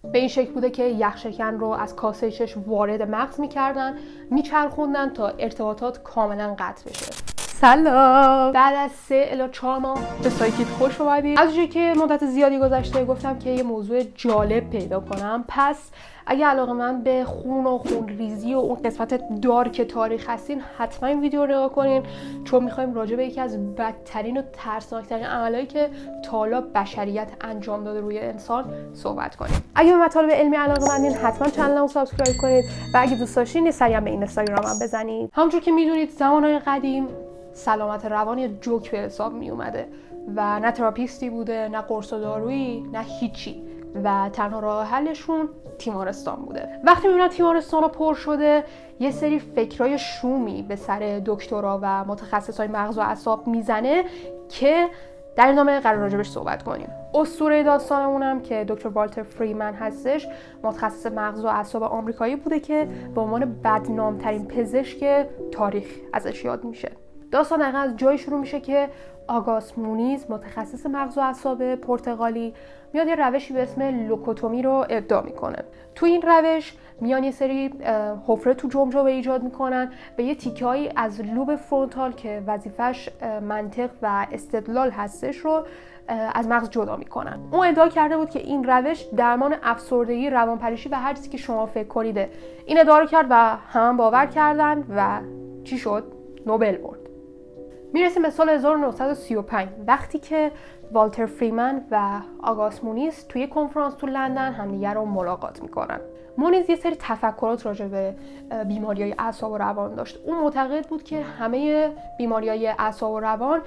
به این شکل بوده که یخشکن رو از کاسه چشم وارد مغز میکردن، میچرخوندن تا ارتباطات کاملا قطع بشه. سلام. بعد از 3 الی 4 ماه به سایکیت خوش اومدید. از اونجایی که مدت زیادی گذشته گفتم که یه موضوع جالب پیدا کنم، پس اگه علاقه‌مند به خون و خون ریزی و اون قسمت دارک تاریخ هستین حتما این ویدیو رو نگاه کنین، چون میخوایم راجع به یکی از بدترین و ترسناکترین عملایی که تا حالا بشریت انجام داده روی انسان صحبت کنیم. اگه به مطالب علمی علاقه‌مندین حتما کانالمو سابسکرایب کنید و اگه دوست داشتین یه سری هم به اینستاگرامم بزنید. همونجور که میدونید زمانهای قدیم سلامت روان یه جوک به حساب می اومده و نه تراپیستی بوده، نه قرص و دارویی، نه هیچی و تنها راه حلشون تیمارستان بوده. وقتی میبینن تیمارستان رو پر شده، یه سری فکرای شومی به سر دکترا و متخصصای مغز و اعصاب میزنه که در این نامه قرار راجبش صحبت کنیم. اسطوره داستانمونم که دکتر والتر فریمن هستش، متخصص مغز و اعصاب آمریکایی بوده که به عنوان بدنامترین پزشک تاریخ ازش یاد میشه. داستان دقیقا از جایی شروع میشه که آگاست مونیز، متخصص مغز و اعصاب پرتغالی، میاد یه روشی به اسم لوکوتومی رو ابداع میکنه. تو این روش میان یه سری حفره تو جمجمه ایجاد میکنن و یه تیکه‌ای از لوب فرونتال که وظیفش منطق و استدلال هستش رو از مغز جدا میکنن. اون ادعا کرده بود که این روش درمان افسردگی، روانپریشی و هر چیزی که شما فکر کنیده. این ادعا رو کرد و هم باور کردن و چی شد؟ نوبل برد. میرسیم به سال 1935 وقتی که والتر فریمن و آگاست مونیز توی کنفرانس تو لندن همدیگه رو ملاقات میکنن. مونیز یه سری تفکرات راجع به بیماری‌های اعصاب و روان داشت. اون معتقد بود که همه بیماری‌های اعصاب و روان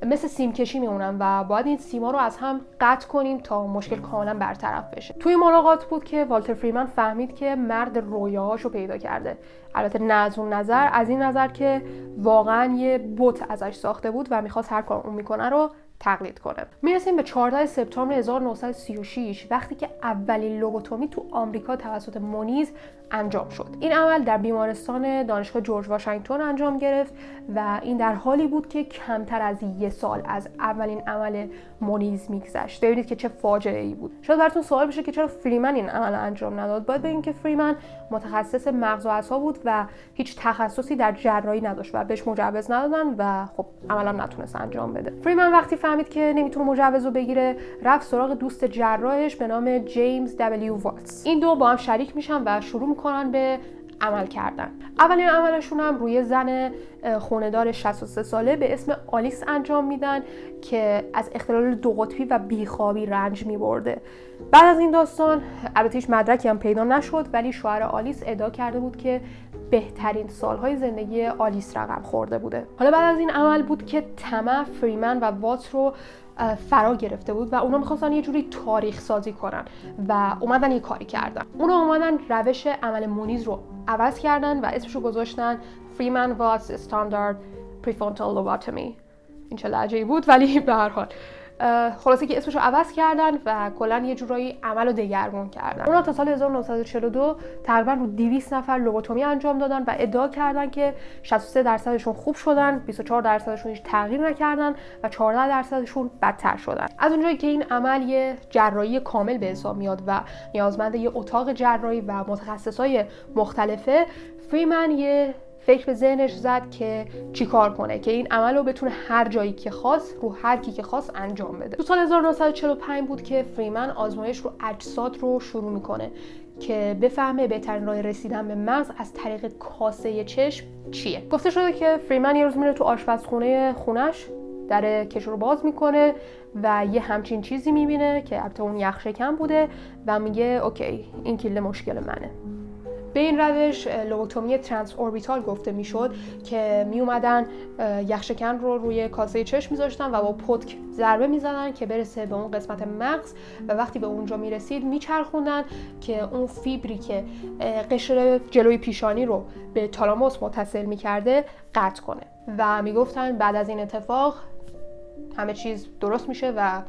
مثل سیم کشی میمونن و باید این سیما رو از هم قطع کنیم تا مشکل کاملا برطرف بشه. توی ملاقات بود که والتر فریمن فهمید که مرد رویاهاشو پیدا کرده. البته نه از اون نظر، از این نظر که واقعا یه بت ازش ساخته بود و میخواست هر کار اون میکنه رو تقلید کنه. میرسیم به 14 سپتامبر 1936 وقتی که اولین لوبوتومی تو آمریکا توسط مونیز انجام شد. این عمل در بیمارستان دانشگاه جورج واشنگتن انجام گرفت و این در حالی بود که کمتر از 1 سال از اولین عمل مونیز میگذشت. ببینید که چه فاجعه‌ای بود. شاید براتون سوال بشه که چرا فریمن این عمل انجام نداد. باید بگیم که فریمن متخصص مغز و اعصاب بود و هیچ تخصصی در جراحی نداشت و بهش مجوز ندادن و خب عملا نتونست انجام بده. فریمن وقتی فهمید که نمیتونه مجوز رو بگیره، رفت سراغ دوست جراحش به نام جیمز دبلیو واتس. این دو با هم شریک میشن و شروع میکنن به عمل کردن. اولین عملشون هم روی زن خونه‌دار 63 ساله به اسم آلیس انجام میدن که از اختلال 2 قطبی و بیخوابی رنج میبرده. بعد از این داستان البته هیچ مدرکی هم پیدا نشد، ولی شوهر آلیس ادعا کرده بود که بهترین سالهای زندگی آلیس رقم خورده بوده. حالا بعد از این عمل بود که طمع فریمن و واتس رو فرا گرفته بود و اونا میخواستن یه جوری تاریخ سازی کنن و اومدن یه کاری کردن. اونا اومدن روش عمل مونیز رو عوض کردن و اسمشو گذاشتن فریمن واتس استاندارد پریفرونتال لوبوتومی. این چه لهجه‌ای بود، ولی به هر حال خلاصه که اسمشو عوض کردن و کلا یه جورایی عملو دگرگون کردن. اونا تا سال 1942 تقریبا رو 200 نفر لوبوتومی انجام دادن و ادعا کردن که 63% خوب شدن، 24% هیچ تغییر نکردن و 14% بدتر شدن. از اونجایی که این عمل یه جراحی کامل به حساب میاد و نیازمند یه اتاق جراحی و متخصصای مختلفه، فریمن یه فکر به ذهنش زد که چیکار کنه که این عمل رو بتونه هر جایی که خواست رو هر کی که خواست انجام بده. تو سال 1945 بود که فریمن آزمایش رو اجساد رو شروع میکنه که بفهمه بهترین راه رسیدن به مغز از طریق کاسه چشم چیه. گفته شده که فریمن یه روز میره تو آشپزخونه خونش، در کشو رو باز میکنه و یه همچین چیزی میبینه که البته اون یخشکن بوده و میگه اوکی این کله مشکل منه. به این روش لوبوتومی ترانس اوربیتال گفته میشد که می اومدن یخشکن رو روی کاسه چشم میذاشتن و با پتک ضربه میزدن که برسه به اون قسمت مغز و وقتی به اونجا میرسید میچرخوندن که اون فیبری که قشر جلوی پیشانی رو به تالاموس متصل میکرده قطع کنه و میگفتن بعد از این اتفاق همه چیز درست میشه و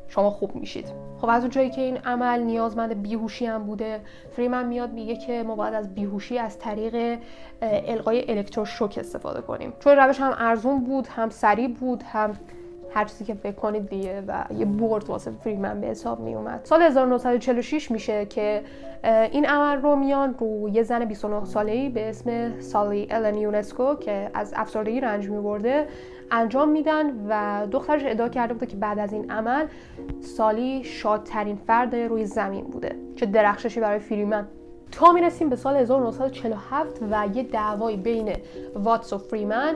شما خوب میشید. خب از اونجایی که این عمل نیازمند بیهوشی هم بوده، فریمن میاد میگه که ما باید از بیهوشی از طریق القای الکتروشوک استفاده کنیم، چون روش هم ارزون بود، هم سریع بود، هم هر چیزی که فکر کنید دیگه و یه برد واسه فریمن به حساب می اومد. سال 1946 میشه که این عمل رو میان رو یه زن 29 ساله‌ای به اسم سالی الن یونسکو که از افسردگی رنج می‌برده انجام میدن و دخترش ادعا کرده بوده که بعد از این عمل سالی شادترین فرد روی زمین بوده. چه درخششی برای فریمن. تا میرسیم به سال 1947 و یه دعوایی بین واتس و فریمن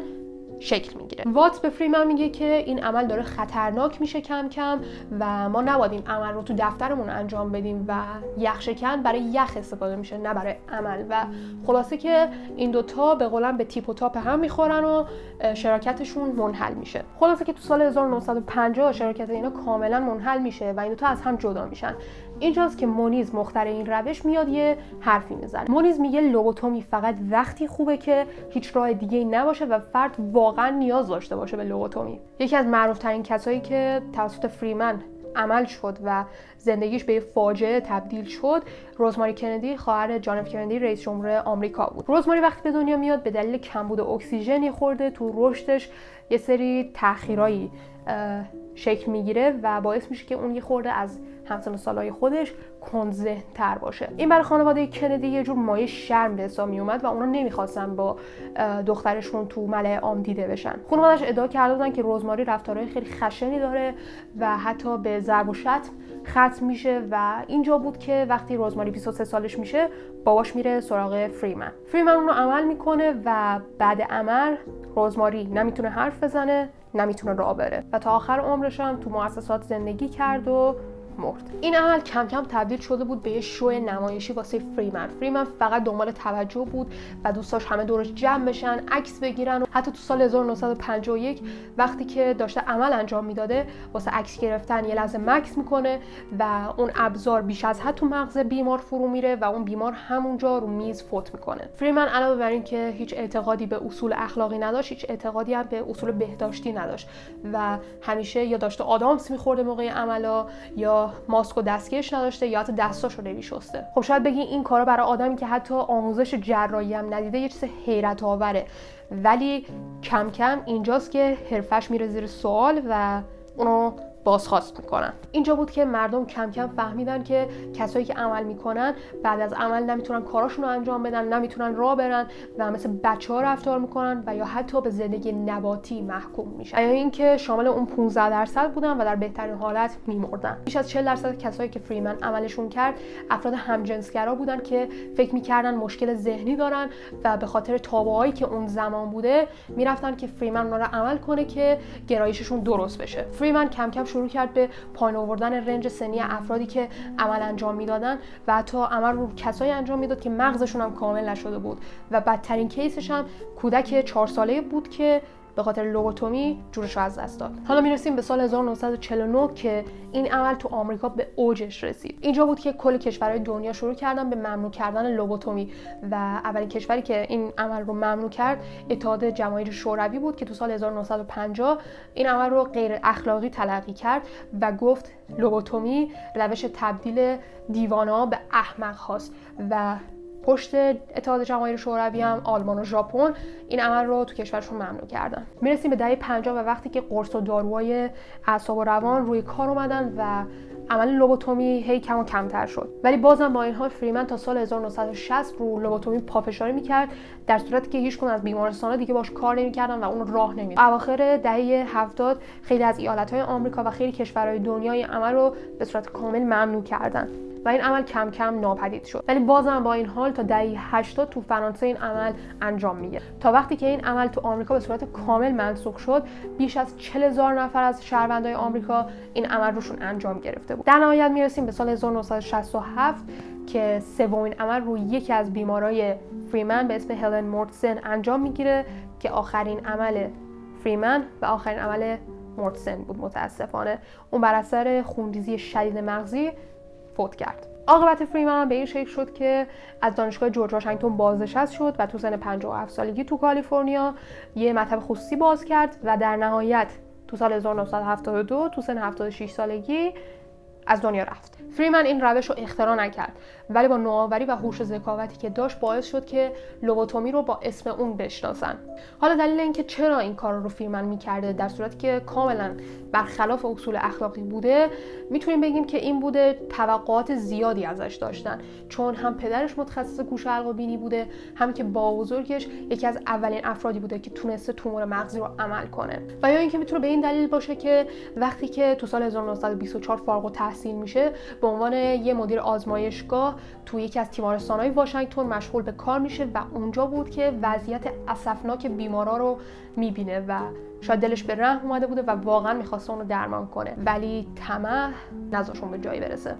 شکل میگیره. واتس به فریمن میگه که این عمل داره خطرناک میشه کم کم و ما نباید این عمل رو تو دفترمون انجام بدیم و یخشکن برای یخ استفاده میشه نه برای عمل. و خلاصه که این دوتا به قولن به تیپ و تاپ هم میخورن و شراکتشون منحل میشه. خلاصه که تو سال 1950 شراکت اینا کاملا منحل میشه و این دوتا از هم جدا میشن. اینجاست که مونیز مخترع این روش میاد یه حرفی میزنه. مونیز میگه لوبوتومی فقط وقتی خوبه که هیچ راه دیگه‌ای نباشه و فرد واقعا نیاز داشته باشه به لوبوتومی. یکی از معروف‌ترین کسایی که توسط فریمن عمل شد و زندگیش به فاجعه تبدیل شد روزماری کندی، خواهر جان اف کندی رئیس جمهور آمریکا بود. روزماری وقتی به دنیا میاد به دلیل کمبود اکسیژن خورده تو رشدش یه سری تأخیرایی شکل میگیره و باعث میشه که اون یه خورده از همسن سالای خودش کندذهن‌تر باشه. این برای خانواده کندی یه جور مایه شرم به حساب می اومد و اونا نمیخواستن با دخترشون تو ملأ عام دیده بشن. خانواده‌اش ادعا کرده بودن که روزماری رفتارهای خیلی خشنی داره و حتی به ضرب و شتم ختم میشه و اینجا بود که وقتی روزماری 23 سالش میشه باباش میره سراغ فریمن. فریمن اون رو عمل میکنه و بعد عمل روزماری نمیتونه حرف بزنه، نمیتونه راه بره و تا آخر عمرش هم تو مؤسسات زندگی کرد و مرد. این عمل کم کم تبدیل شده بود به یه شو نمایشی واسه فریمن. فریمن فقط دنبال توجه بود و دوست داشت همه دورش جمع بشن، عکس بگیرن. و حتی تو سال 1951 وقتی که داشته عمل انجام میداده واسه عکس گرفتن یه لحظه مکث میکنه و اون ابزار بیش از حد تو مغز بیمار فرو میره و اون بیمار همونجا رو میز فوت میکنه. فریمن علاوه بر این که هیچ اعتقادی به اصول اخلاقی نداشت، هیچ اعتقادی هم به اصول بهداشتی نداشت و همیشه یا داشته آدامس میخورده موقع عملا یا ماسک و دستکش نداشته یا حتی دستاشو نمیشسته. خب شاید بگی این کارا برای آدمی که حتی آموزش جراحی هم ندیده یه چیز حیرت آوره، ولی کم کم اینجاست که حرفش میره زیر سوال و اونو بازخواست میکنن. اینجا بود که مردم کم کم فهمیدن که کسایی که عمل میکنن بعد از عمل نمیتونن کاراشون رو انجام بدن، نمیتونن راه برن و مثل بچه‌ها رفتار میکنن و یا حتی به زندگی نباتی محکوم میشن. یا اینکه شامل اون 15% بودن و در بهترین حالت میمردن. بیش از 40% کسایی که فریمن عملشون کرد افراد همجنسگرا بودن که فکر میکردن مشکل ذهنی دارن و به خاطر تابعهایی که اون زمان بوده میرفتن که فریمن اونا رو عمل کنه که گرایششون درست بشه. فریمن کم کم شروع کرد به پایین آوردن رنج سنی افرادی که عمل انجام میدادن و حتی عمل رو کسایی انجام میداد که مغزشون هم کامل نشده بود و بدترین کیسش هم کودک 4 ساله بود که به خاطر لوبوتومی جونش رو از دست داد. حالا میرسیم به سال 1949 که این عمل تو آمریکا به اوجش رسید. اینجا بود که کل کشورهای دنیا شروع کردن به ممنوع کردن لوبوتومی و اولین کشوری که این عمل رو ممنوع کرد اتحاد جماهیر شوروی بود که تو سال 1950 این عمل رو غیر اخلاقی تلقی کرد و گفت لوبوتومی روش تبدیل دیوانه‌ها به احمق هاست و پشت اتحاد جماهیر شوروی هم آلمان و ژاپن این عمل رو تو کشورشون ممنوع کردن. میرسیم به دهه 50 و وقتی که قرص و داروهای اعصاب و روان روی کار اومدن و عمل لوبوتومی هی کم و کمتر شد. ولی بازم با این حال فریمن تا سال 1960 رو لوبوتومی پافشاری میکرد در صورتی که هیچکدوم از بیمارستانا دیگه باش کار نمیکردن و اون راه نمیداد. اواخر دهه 70 خیلی از ایالت‌های آمریکا و خیلی کشورهای دنیا این عمل رو به صورت کامل ممنوع کردن و این عمل کم کم ناپدید شد. ولی بازم با این حال تا دهه 80 تو فرانسه این عمل انجام میگیره. تا وقتی که این عمل تو آمریکا به صورت کامل منسوخ شد، بیش از 40,000 نفر از شهروندای آمریکا این عمل روشون انجام گرفته بود. در نهایت میرسیم به سال 1967 که سومین عمل روی یکی از بیمارای فریمن به اسم هلن مورتسن انجام میگیره که آخرین عمل فریمن و آخرین عمل مورتسن بود. متاسفانه اون بر اثر خونریزی شدید مغزی فوت کرد. عاقبت فریمن به این شکل شد که از دانشگاه جورج واشنگتن بازنشسته شد و تو سن 57 سالگی تو کالیفرنیا یه مطب خصوصی باز کرد و در نهایت تو سال 1972 تو سن 76 سالگی از دنیا رفت. فریمن این روش رو اختراع نکرد، ولی با نوآوری و هوش و ذکاوتی که داشت باعث شد که لوبوتومی رو با اسم اون بشناسن. حالا دلیل اینکه چرا این کار رو فریمن میکرده در صورتی که کاملا برخلاف اصول اخلاقی بوده، میتونیم بگیم که این بوده توقعات زیادی ازش داشتن، چون هم پدرش متخصص گوش و حلق و بینی بوده، هم که با بزرگش یکی از اولین افرادی بوده که تونسته تومور مغزی رو عمل کنه. و یا اینکه میتونه به این دلیل باشه که وقتی که تو سال 1924 فارغ التحصیل میشه، به عنوان یه مدیر آزمایشگاه تو یکی از تیمارستان‌های واشنگتن مشغول به کار میشه و اونجا بود که وضعیت اسفناک بیمارا رو میبینه و شاید دلش به رحم اومده بوده و واقعا میخواسته اون رو درمان کنه، ولی طمع نذاشت اون به جایی برسه.